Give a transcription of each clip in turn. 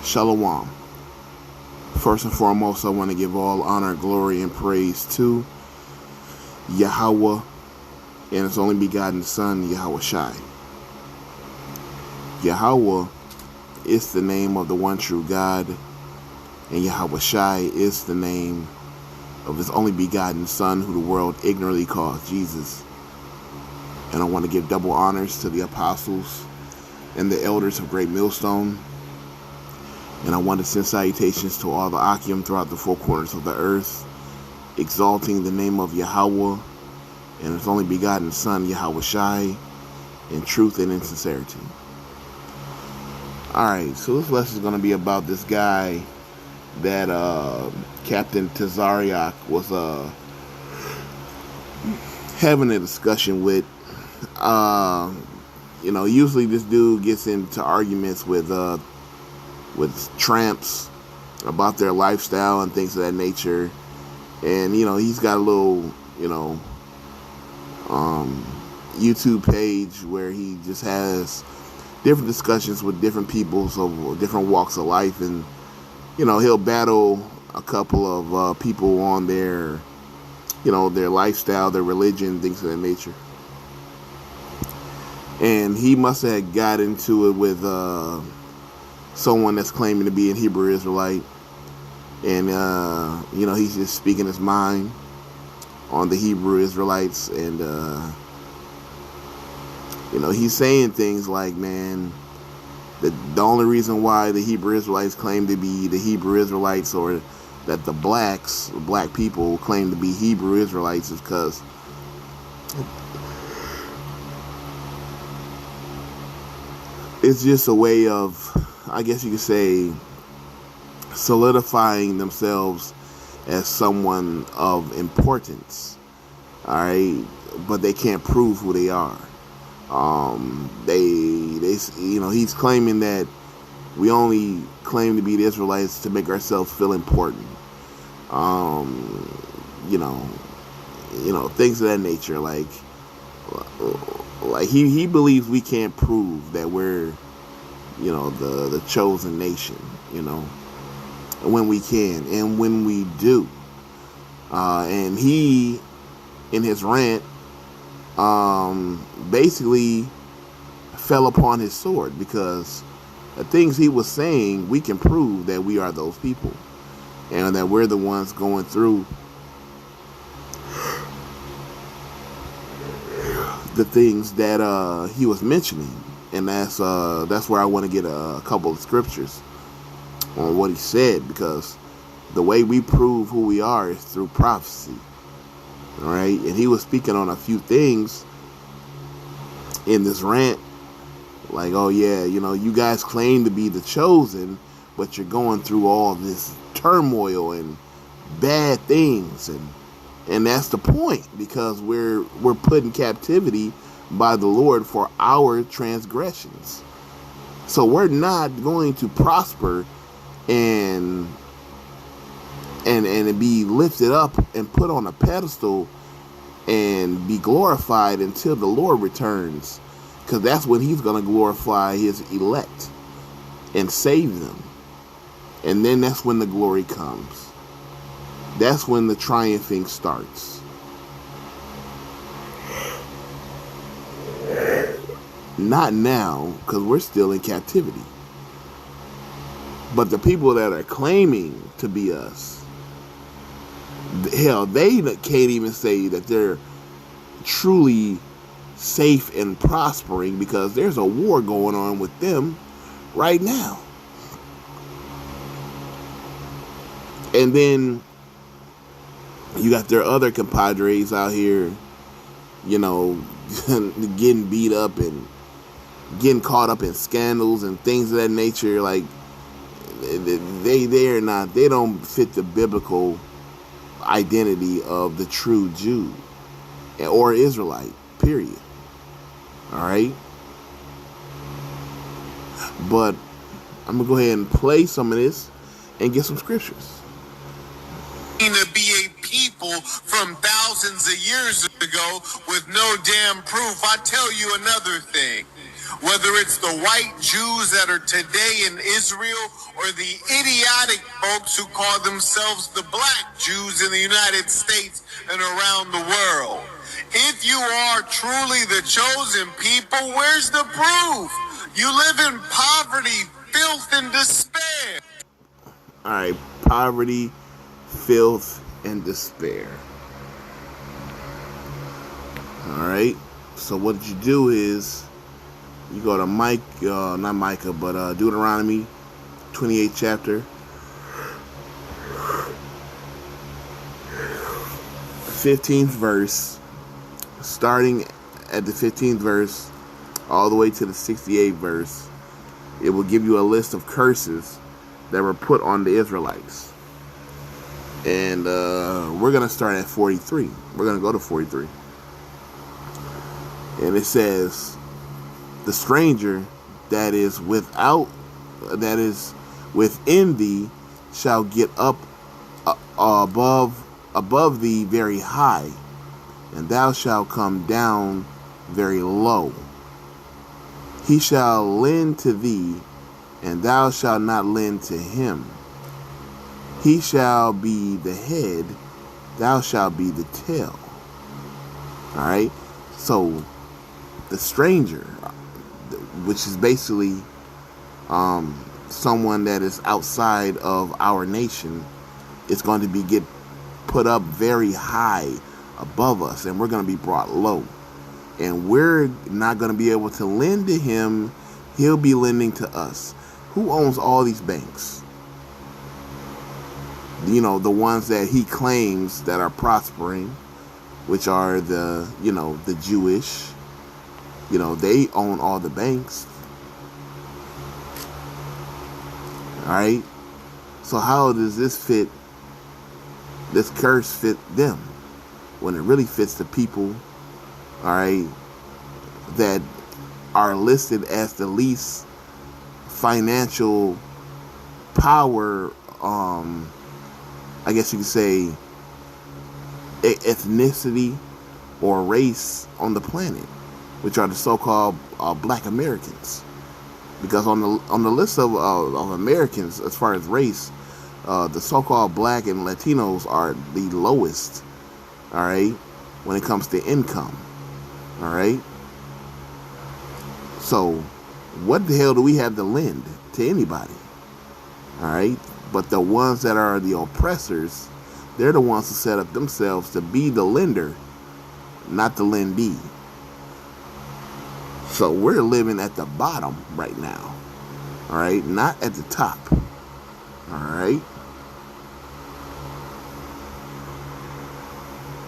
Shalom. First and foremost, I want to give all honor, glory, and praise to Yahweh and His only begotten Son, Yahweh Shai. Yahweh is the name of the one true God, and Yahweh Shai is the name of His only begotten Son, who the world ignorantly calls Jesus. And I want to give double honors to the apostles and the elders of Great Millstone. And I want to send salutations to all the Akim throughout the four corners of the earth, exalting the name of Yahweh and His only begotten Son, Yahweh Shai, in truth and in sincerity. Alright, so this lesson is going to be about this guy that Captain Tazariak was having a discussion with. Usually this dude gets into arguments with tramps about their lifestyle and things of that nature. And, he's got a little, YouTube page where he just has different discussions with different people of different walks of life. And, he'll battle a couple of people on their, their lifestyle, their religion, things of that nature. And he must have got into it with someone that's claiming to be a Hebrew Israelite. And, he's just speaking his mind on the Hebrew Israelites. And, he's saying things like, man, the only reason why the Hebrew Israelites claim to be the Hebrew Israelites, or that the black people claim to be Hebrew Israelites, is because it's just a way of, I guess you could say, solidifying themselves as someone of importance. All right, but they can't prove who they are. He's claiming that we only claim to be the Israelites to make ourselves feel important. Things of that nature. Like he believes we can't prove that we're, the chosen nation, when we can and when we do. And he, in his rant, basically fell upon his sword, because the things he was saying, we can prove that we are those people, and that we're the ones going through the things that he was mentioning. And that's where I want to get a couple of scriptures on what he said, because the way we prove who we are is through prophecy. All right, and he was speaking on a few things in this rant, like, oh yeah, you guys claim to be the chosen, but you're going through all this turmoil and bad things, and that's the point, because we're put in captivity by the Lord for our transgressions. So we're not going to prosper and be lifted up and put on a pedestal and be glorified until the Lord returns, because that's when He's going to glorify His elect and save them. And then that's when the glory comes. That's when the triumphing starts. Not now, because we're still in captivity. But the people that are claiming to be us, hell, they can't even say that they're truly safe and prospering, because there's a war going on with them right now. And then you got their other compadres out here, getting beat up and getting caught up in scandals and things of that nature. Like, they don't fit the biblical identity of the true Jew or Israelite, period. All right, but I'm gonna go ahead and play some of this and get some scriptures. To be a people from thousands of years ago with no damn proof. I tell you another thing. Whether it's the white Jews that are today in Israel or the idiotic folks who call themselves the black Jews in the United States and around the world. If you are truly the chosen people, where's the proof? You live in poverty, filth, and despair. All right, poverty, filth, and despair. All right. So what you do is you go to not Micah, but Deuteronomy 28th chapter, 15th verse, starting at the 15th verse all the way to the 68th verse. It will give you a list of curses that were put on the Israelites. And we're going to start at 43. We're going to go to 43. And it says, the stranger that is within thee shall get up above thee very high, and thou shalt come down very low. He shall lend to thee, and thou shalt not lend to him. He shall be the head, thou shalt be the tail. Alright? So, the stranger, which is basically someone that is outside of our nation, is going to get put up very high above us, and we're going to be brought low. And we're not going to be able to lend to him. He'll be lending to us. Who owns all these banks? You know, the ones that he claims that are prospering, which are the Jewish. You know, they own all the banks. All right. So how does this curse fit them when it really fits the people, all right, that are listed as the least financial power, I guess you could say, ethnicity or race on the planet, which are the so-called Black Americans. Because on the list of Americans, as far as race, the so-called Black and Latinos are the lowest, all right, when it comes to income, all right. So, what the hell do we have to lend to anybody, all right? But the ones that are the oppressors, they're the ones who set up themselves to be the lender, not the lendee. So we're living at the bottom right now, all right? Not at the top, all right?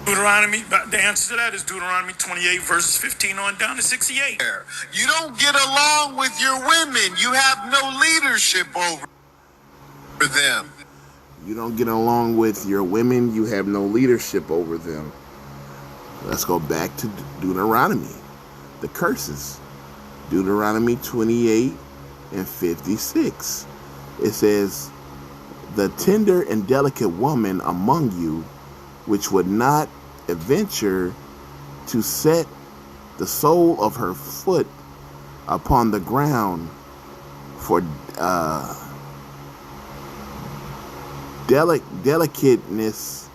Deuteronomy, the answer to that is Deuteronomy 28, verses 15 on down to 68. You don't get along with your women. You have no leadership over them. You don't get along with your women. You have no leadership over them. Let's go back to Deuteronomy. The curses. Deuteronomy 28 and 56. It says, the tender and delicate woman among you, which would not adventure to set the sole of her foot upon the ground for delicateness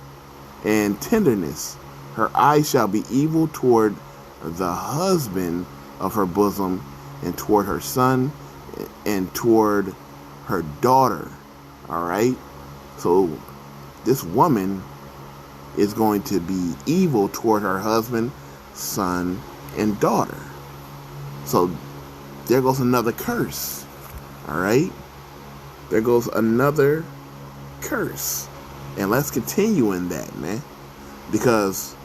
and tenderness. Her eyes shall be evil toward the husband of her bosom, and toward her son, and toward her daughter. All right? So this woman is going to be evil toward her husband, son, and daughter. So there goes another curse. All right? There goes another curse. And let's continue in that, man. Because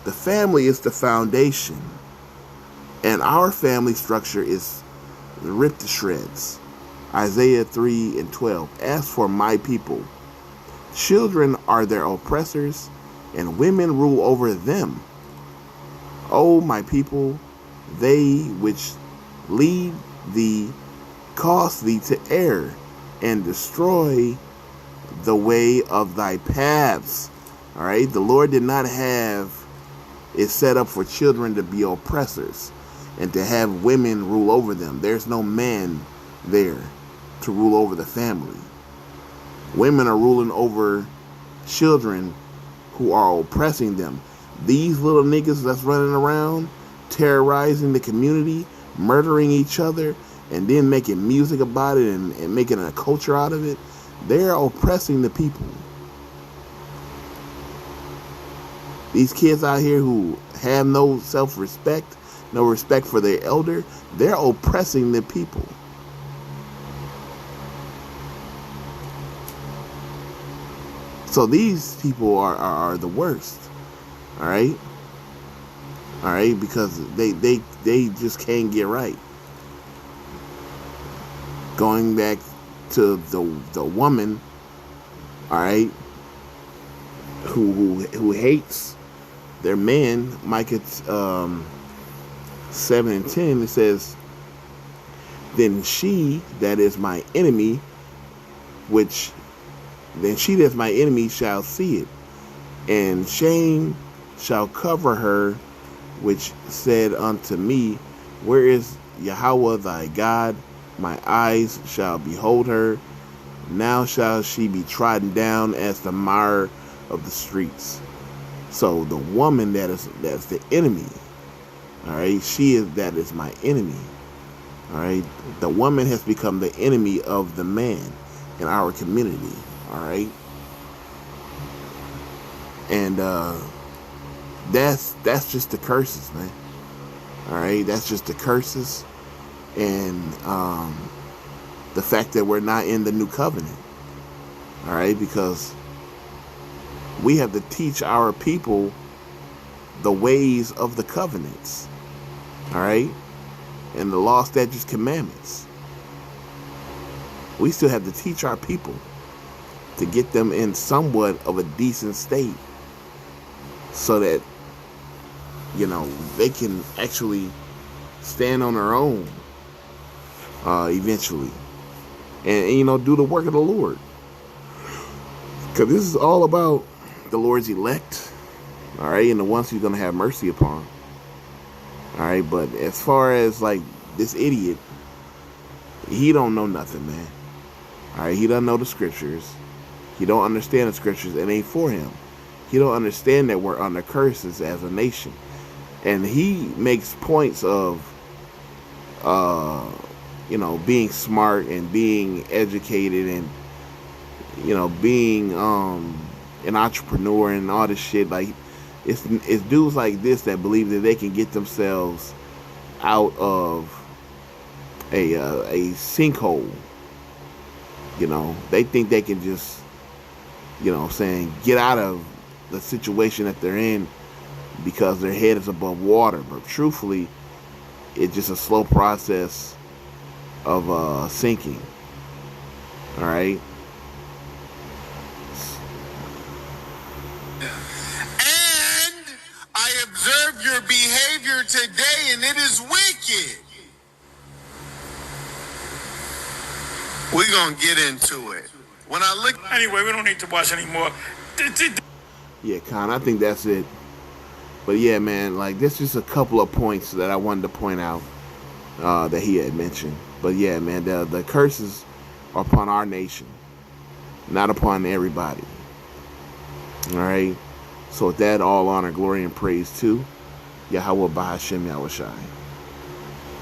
the family is the foundation. And our family structure is ripped to shreds. Isaiah 3 and 12. As for my people, children are their oppressors, and women rule over them. O my people, they which lead thee cause thee to err, and destroy the way of thy paths. All right, the Lord did not have it set up for children to be oppressors. and to have women rule over them. There's no man there to rule over the family. Women are ruling over children who are oppressing them. These little niggas that's running around terrorizing the community, murdering each other, and then making music about it and making a culture out of it, they're oppressing the people. These kids out here who have no self-respect, no respect for their elder, they're oppressing the people. So these people are the worst. All right? All right? Because they just can't get right. Going back to the woman, all right, who hates their man, Micah 7 and 10, it says, then she that is my enemy, shall see it, and shame shall cover her, which said unto me, where is Yahweh thy God? My eyes shall behold her. Now shall she be trodden down as the mire of the streets. So the woman that's the enemy, all right, that is my enemy. All right, the woman has become the enemy of the man in our community. All right, and that's just the curses, man. All right, that's just the curses, and the fact that we're not in the new covenant. All right, because we have to teach our people the ways of the covenants. All right, and the law, statutes, commandments. We still have to teach our people to get them in somewhat of a decent state, so that, you know, they can actually stand on their own eventually, and you know, do the work of the Lord. Because this is all about the Lord's elect, all right, and the ones He's gonna have mercy upon. All right, but as far as like this idiot, he don't know nothing, man. All right, he doesn't know the scriptures. He don't understand the scriptures. It ain't for him. He don't understand that we're under curses as a nation. And he makes points of, you know, being smart and being educated and, you know, being an entrepreneur and all this shit. Like, it's dudes like this that believe that they can get themselves out of a sinkhole. You know, they think they can just, you know, saying get out of the situation that they're in because their head is above water. But truthfully, it's just a slow process of sinking. All right. And I observe your behavior today, and it is wicked. We're going to get into it. When I look... Anyway, we don't need to watch anymore. Yeah, Con, I think that's it. But yeah, man, like, this is a couple of points that I wanted to point out that he had mentioned. But yeah, man, the curses are upon our nation, not upon everybody. All right? So with that, all honor, glory, and praise to Yahweh Bahashem Yahushai.